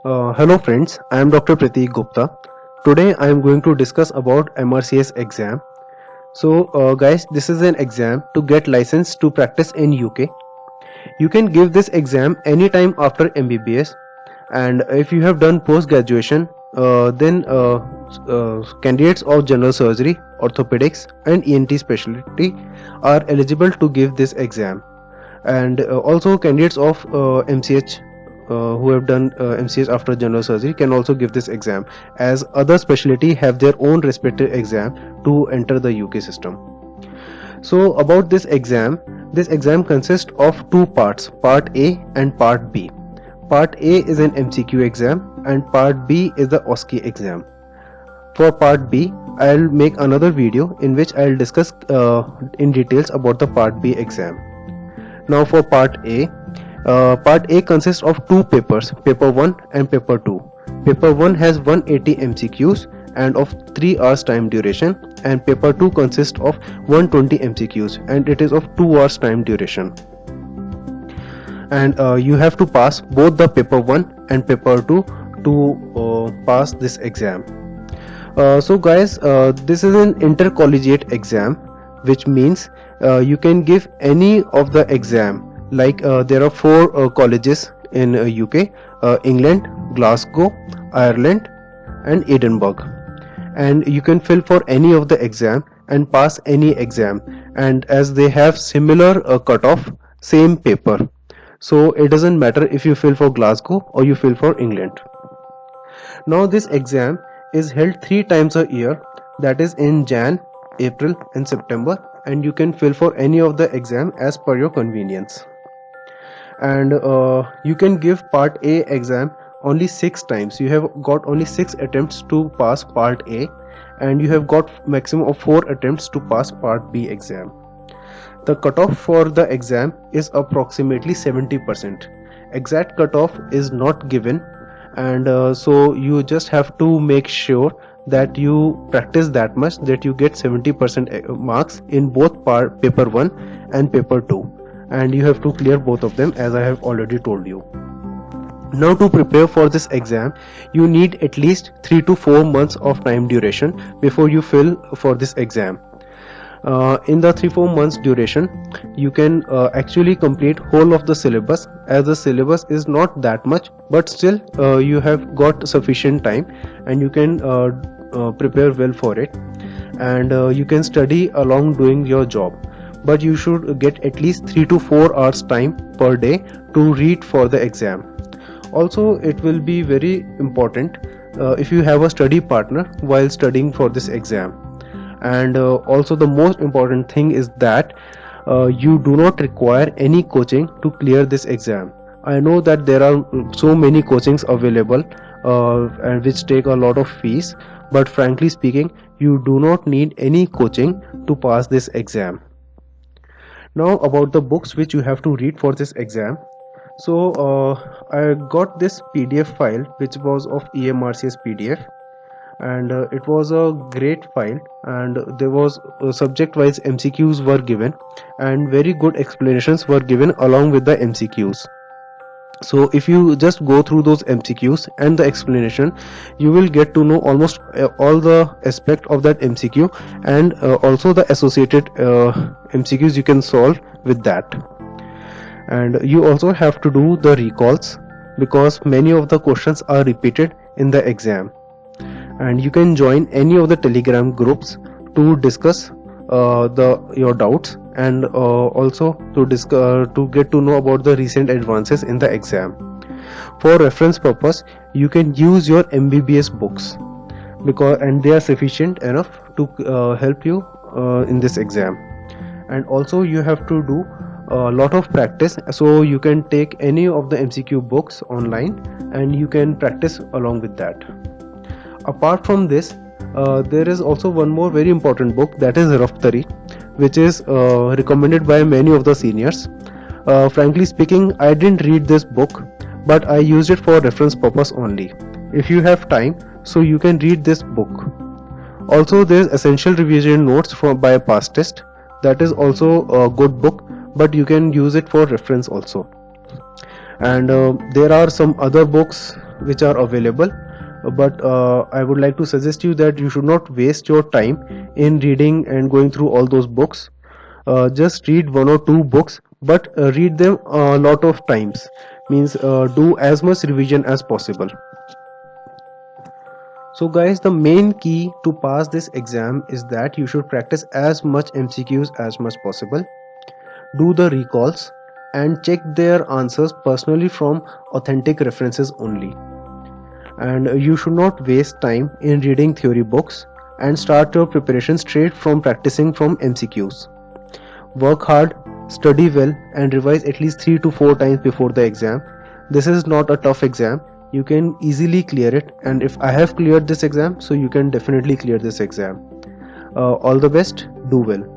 Hello friends, I am Dr. Prateek Gupta. Today I am going to discuss about MRCS exam. So guys, this is an exam to get license to practice in UK. You can give this exam anytime after MBBS, and if you have done post graduation, then candidates of general surgery, orthopedics and ENT specialty are eligible to give this exam, and also candidates of MCH who have done MCH after general surgery can also give this exam, as other specialty have their own respective exam to enter the UK system. So about this exam consists of two parts, part A and part B. Part A is an MCQ exam and part B is the OSCE exam. For part B, I'll make another video in which I'll discuss in details about the part B exam. Now for part A consists of two papers, paper 1 and paper 2. Paper 1 has 180 MCQs and of 3 hours time duration, and paper 2 consists of 120 MCQs and it is of 2 hours time duration. And you have to pass both the paper 1 and paper 2 to pass this exam. So guys, this is an intercollegiate exam, which means you can give any of the exam. Like there are 4 colleges in UK, England, Glasgow, Ireland and Edinburgh, and you can fill for any of the exam and pass any exam, and as they have similar cutoff, same paper, so it doesn't matter if you fill for Glasgow or you fill for England. Now this exam is held 3 times a year, that is in Jan, April and September, and you can fill for any of the exam as per your convenience. And you can give part A exam only 6 times. You have got only 6 attempts to pass part A, and you have got maximum of 4 attempts to pass part B exam. The cutoff for the exam is approximately 70%. Exact cutoff is not given, and so you just have to make sure that you practice that much that you get 70% marks in both paper 1 and paper 2. And you have to clear both of them, as I have already told you. Now to prepare for this exam, you need at least 3 to 4 months of time duration before you fill for this exam. In the 3-4 months duration, you can actually complete whole of the syllabus, as the syllabus is not that much, but still you have got sufficient time and you can prepare well for it, and you can study along doing your job. But you should get at least 3 to 4 hours time per day to read for the exam. Also, it will be very important if you have a study partner while studying for this exam. And also the most important thing is that you do not require any coaching to clear this exam. I know that there are so many coachings available and which take a lot of fees, but frankly speaking, you do not need any coaching to pass this exam. Now about the books which you have to read for this exam. So I got this PDF file which was of EMRCS PDF, and it was a great file, and there was subject wise MCQs were given and very good explanations were given along with the MCQs. So if you just go through those MCQs and the explanation, you will get to know almost all the aspect of that MCQ, and also the associated MCQs you can solve with that. And you also have to do the recalls, because many of the questions are repeated in the exam. And you can join any of the Telegram groups to discuss your doubts, and also to get to know about the recent advances in the exam. For reference purpose, you can use your MBBS books, and they are sufficient enough to help you in this exam. And also you have to do a lot of practice, so you can take any of the MCQ books online and you can practice along with that. Apart from this, there is also one more very important book, that is Raftari, which is recommended by many of the seniors. Frankly speaking, I didn't read this book, but I used it for reference purpose only. If you have time, so you can read this book. Also, there is Essential Revision Notes by Past Test, that is also a good book, but you can use it for reference also. And there are some other books which are available, but I would like to suggest you that you should not waste your time in reading and going through all those books. Just read one or two books, but read them a lot of times, means do as much revision as possible. So guys, the main key to pass this exam is that you should practice as much MCQs as much possible, do the recalls, and check their answers personally from authentic references only. And you should not waste time in reading theory books, and start your preparation straight from practicing from MCQs. Work hard, study well, and revise at least 3 to 4 times before the exam. This is not a tough exam. You can easily clear it, and if I have cleared this exam, so you can definitely clear this exam. All the best, do well.